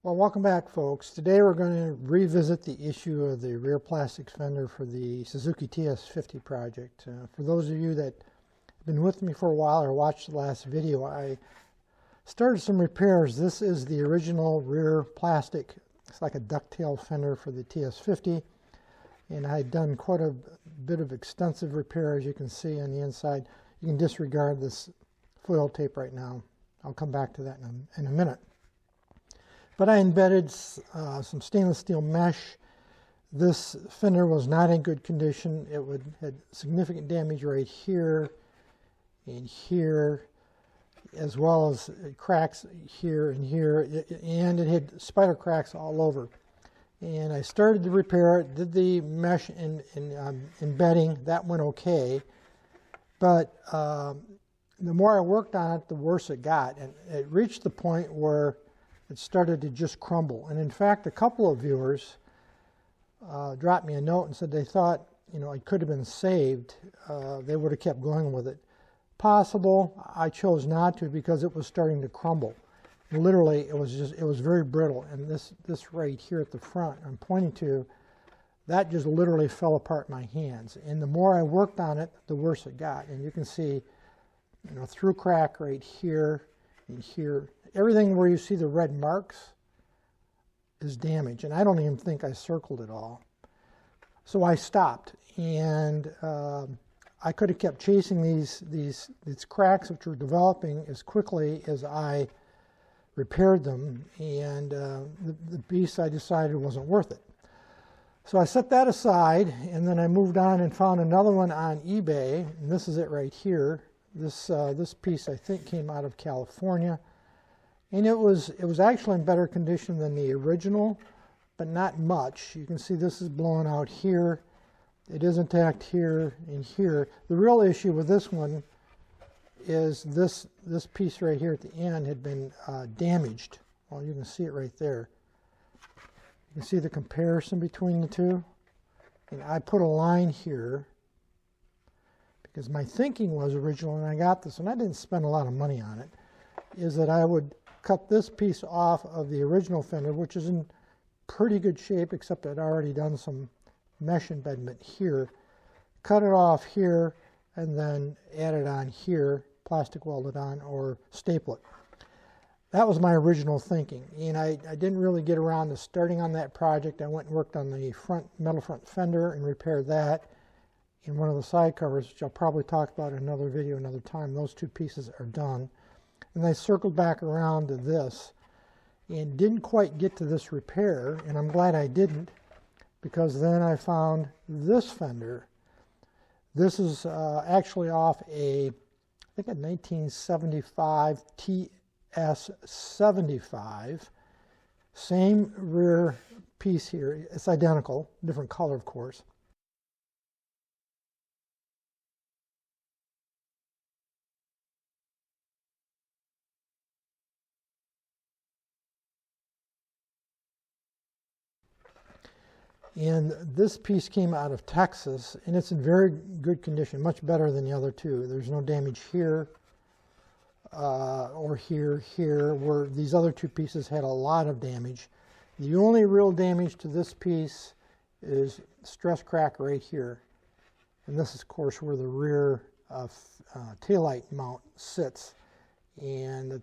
Well, welcome back, folks. Today we're going to revisit the issue of the rear plastic fender for the Suzuki TS50 project. For those of you that have been with me for a while or watched the last video, I started some repairs. This is the original rear plastic. It's like a ducktail fender for the TS50, and I had done quite a bit of extensive repair, as you can see on the inside. You can disregard this foil tape right now. I'll come back to that in a minute. But I embedded some stainless steel mesh. This fender was not in good condition. It had significant damage right here and here, as well as cracks here and here, and it had spider cracks all over. And I started to repair it, did the mesh embedding. That went okay. But the more I worked on it, the worse it got. And it reached the point where it started to just crumble. And in fact, a couple of viewers dropped me a note and said they thought, it could have been saved. They would have kept going with it. Possible. I chose not to because it was starting to crumble. Literally, it was very brittle. And this right here at the front, I'm pointing to, that just literally fell apart in my hands. And the more I worked on it, the worse it got. And you can see, through crack right here and here. Everything where you see the red marks is damaged, and I don't even think I circled it all. So I stopped, and I could have kept chasing these cracks which were developing as quickly as I repaired them, and the piece I decided wasn't worth it. So I set that aside, and then I moved on and found another one on eBay, and this is it right here. This piece I think came out of California. And it was actually in better condition than the original, but not much. You can see this is blown out here. It is intact here and here. The real issue with this one is this piece right here at the end had been damaged. Well, you can see it right there. You can see the comparison between the two. And I put a line here because my thinking was original when I got this, and I didn't spend a lot of money on it, is that I would cut this piece off of the original fender, which is in pretty good shape, except I'd already done some mesh embedment here. Cut it off here, and then add it on here, plastic weld it on, or staple it. That was my original thinking, and I didn't really get around to starting on that project. I went and worked on the metal front fender and repaired that in one of the side covers, which I'll probably talk about in another video another time. Those two pieces are done. And I circled back around to this and didn't quite get to this repair, and I'm glad I didn't, because then I found this fender. This is actually off I think a 1975 TS75. Same rear piece here. It's identical, different color, of course. And this piece came out of Texas, and it's in very good condition, much better than the other two. There's no damage here or here, where these other two pieces had a lot of damage. The only real damage to this piece is stress crack right here. And this is, of course, where the rear taillight mount sits. And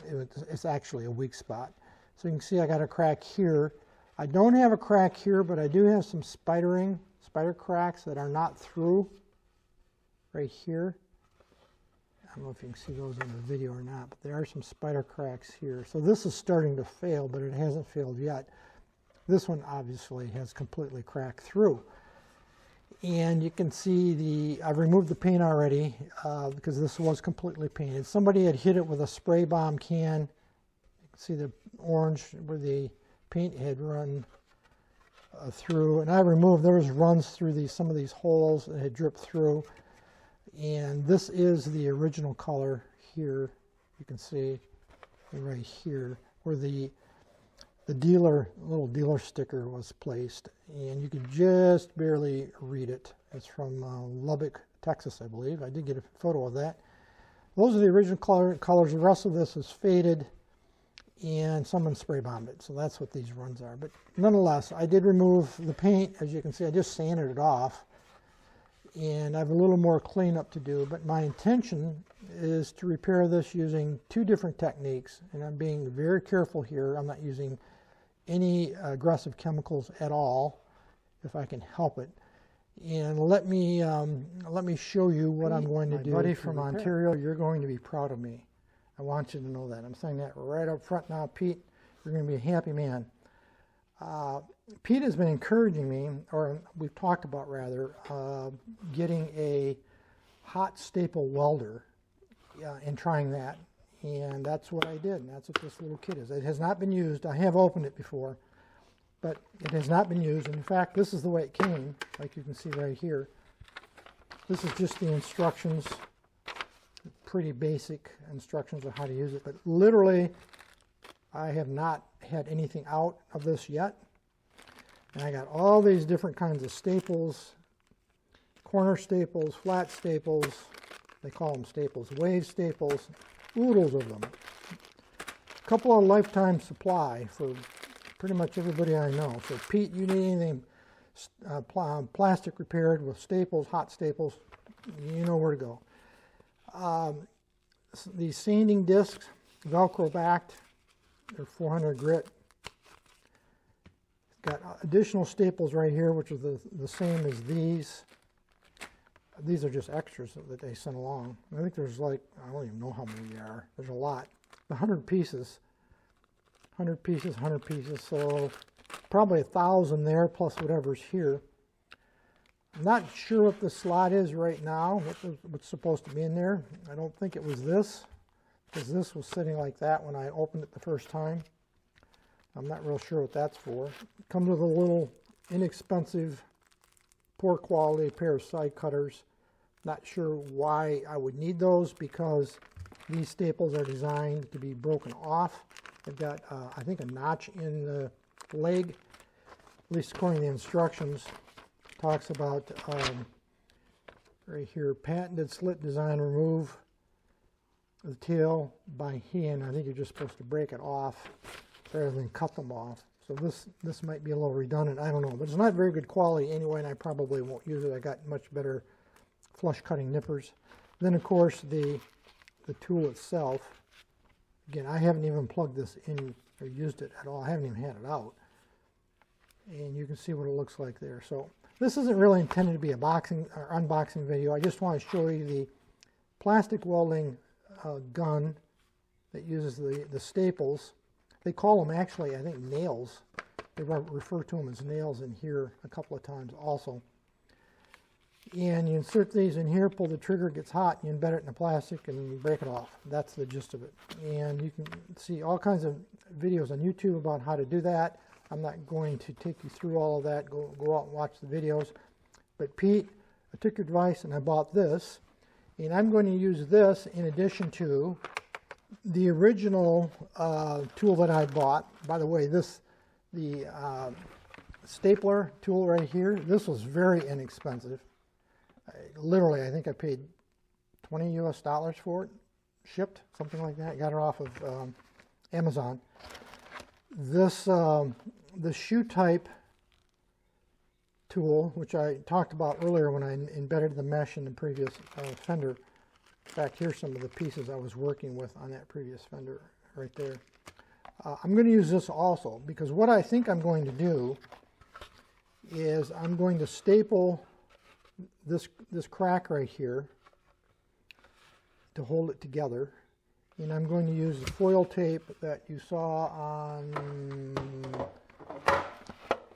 it's actually a weak spot. So you can see I got a crack here. I don't have a crack here, but I do have some spider cracks that are not through right here. I don't know if you can see those in the video or not, but there are some spider cracks here. So this is starting to fail, but it hasn't failed yet. This one obviously has completely cracked through. And you can see I've removed the paint already because this was completely painted. Somebody had hit it with a spray bomb can. You can see the orange where the paint had run through, and I removed, there was runs through some of these holes that had dripped through, and this is the original color here. You can see right here where the little dealer sticker was placed, and you could just barely read it. It's from Lubbock, Texas, I believe. I did get a photo of that. Those are the original colors. The rest of this is faded, and someone spray bombed it. So that's what these runs are. But nonetheless, I did remove the paint. As you can see, I just sanded it off. And I have a little more cleanup to do, but my intention is to repair this using two different techniques, and I'm being very careful here. I'm not using any aggressive chemicals at all, if I can help it. And let me show you what I'm going to do. Buddy from Ontario, you're going to be proud of me. I want you to know that. I'm saying that right up front now, Pete. You're going to be a happy man. Pete has been encouraging me, or we've talked about rather, getting a hot staple welder and trying that. And that's what I did, and that's what this little kit is. It has not been used. I have opened it before, but it has not been used. And in fact, this is the way it came, like you can see right here. This is just the instructions, pretty basic instructions on how to use it. But literally, I have not had anything out of this yet. And I got all these different kinds of staples, corner staples, flat staples, they call them staples, wave staples, oodles of them. A couple of lifetime supply for pretty much everybody I know. So Pete, you need anything plastic repaired with staples, hot staples, you know where to go. These sanding discs, Velcro backed, they're 400 grit. Got additional staples right here, which are the same as these. These are just extras that they sent along. I think there's like, I don't even know how many there are. There's a lot. 100 pieces. 100 pieces, 100 pieces. So probably 1,000 there, plus whatever's here. I'm not sure what the slot is right now, what's supposed to be in there. I don't think it was this, because this was sitting like that when I opened it the first time. I'm not real sure what that's for. It comes with a little inexpensive, poor quality pair of side cutters. Not sure why I would need those, because these staples are designed to be broken off. They've got, I think, a notch in the leg, at least according to the instructions. It talks about, right here, patented slit design, remove the tail by hand. I think you're just supposed to break it off rather than cut them off. So this might be a little redundant, I don't know. But it's not very good quality anyway, and I probably won't use it. I got much better flush cutting nippers. Then of course the tool itself. Again, I haven't even plugged this in or used it at all. I haven't even had it out. And you can see what it looks like there. So this isn't really intended to be a boxing or unboxing video. I just want to show you the plastic welding gun that uses the staples. They call them actually, I think, nails. They refer to them as nails in here a couple of times also. And you insert these in here, pull the trigger, it gets hot, you embed it in the plastic and you break it off. That's the gist of it. And you can see all kinds of videos on YouTube about how to do that. I'm not going to take you through all of that. Go out and watch the videos. But Pete, I took your advice and I bought this. And I'm going to use this in addition to the original tool that I bought. By the way, the stapler tool right here, this was very inexpensive. Literally, I think I paid $20 US for it, shipped, something like that. Got it off of Amazon. This the shoe type tool, which I talked about earlier when I embedded the mesh in the previous Fender. In fact, here's some of the pieces I was working with on that previous Fender right there. I'm going to use this also, because what I think I'm going to do is I'm going to staple this crack right here to hold it together. And I'm going to use the foil tape that you saw on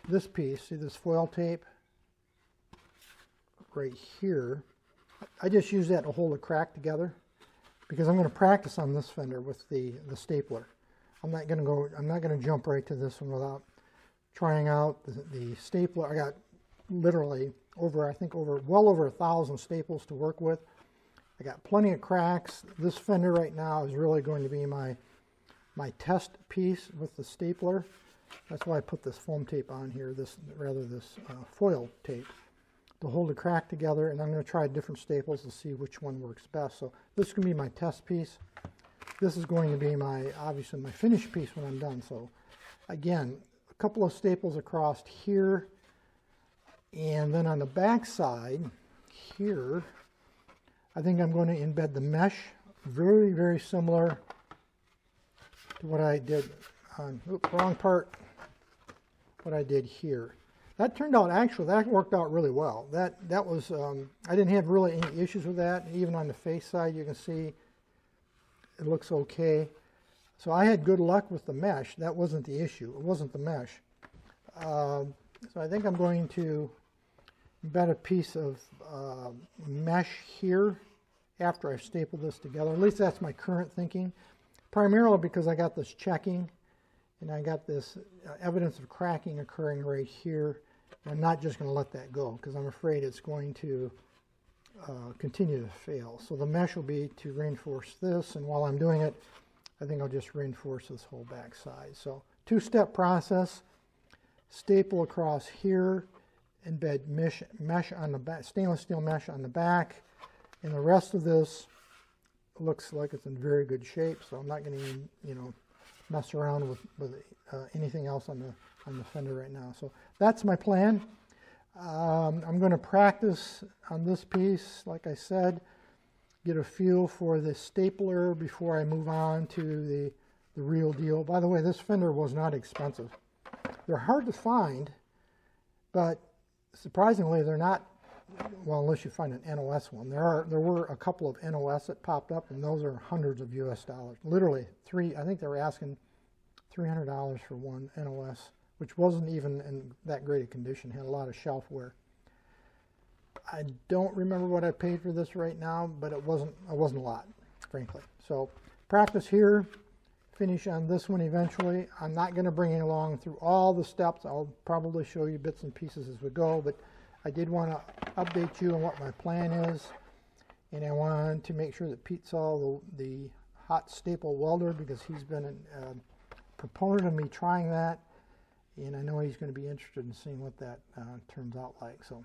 this piece. See this foil tape right here? I just use that to hold the crack together, because I'm going to practice on this Fender with the stapler. I'm not going to jump right to this one without trying out the stapler. I got literally well over 1,000 staples to work with. I got plenty of cracks. This Fender right now is really going to be my test piece with the stapler. That's why I put this foam tape on here, this foil tape, to hold the crack together. And I'm going to try different staples to see which one works best. So this is going to be my test piece. this is going to be obviously my finished piece when I'm done. So again, a couple of staples across here, and then on the back side here, I think I'm going to embed the mesh, very, very similar to what I did on, wrong part, what I did here. That turned out, actually, that worked out really well. That was, I didn't have really any issues with that. Even on the face side, you can see it looks okay. So I had good luck with the mesh. That wasn't the issue. It wasn't the mesh. So I think I'm going to embed a piece of mesh here after I've stapled this together. At least that's my current thinking. Primarily because I got this checking and I got this evidence of cracking occurring right here. I'm not just going to let that go because I'm afraid it's going to continue to fail. So the mesh will be to reinforce this, and while I'm doing it, I think I'll just reinforce this whole back side. So two-step process: staple across here, embed mesh on the back, stainless steel mesh on the back, and the rest of this looks like it's in very good shape. So I'm not going to, mess around with anything else on the fender right now. So that's my plan. I'm going to practice on this piece, like I said, get a feel for the stapler before I move on to the real deal. By the way, this fender was not expensive. They're hard to find, but surprisingly they're not, well, unless you find an NOS one. There were a couple of NOS that popped up, and those are hundreds of US dollars. Literally I think they were asking $300 for one NOS, which wasn't even in that great a condition, had a lot of shelf wear. I don't remember what I paid for this right now, but it wasn't a lot, frankly. So practice here, finish on this one eventually. I'm not going to bring it along through all the steps. I'll probably show you bits and pieces as we go, but I did want to update you on what my plan is, and I wanted to make sure that Pete saw the hot staple welder, because he's been a proponent of me trying that, and I know he's going to be interested in seeing what that turns out like. So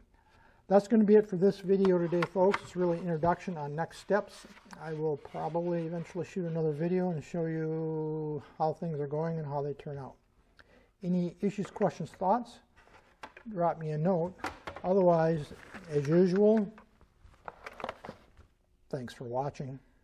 that's going to be it for this video today, folks. It's really an introduction on next steps. I will probably eventually shoot another video and show you how things are going and how they turn out. Any issues, questions, thoughts, drop me a note. Otherwise, as usual, thanks for watching.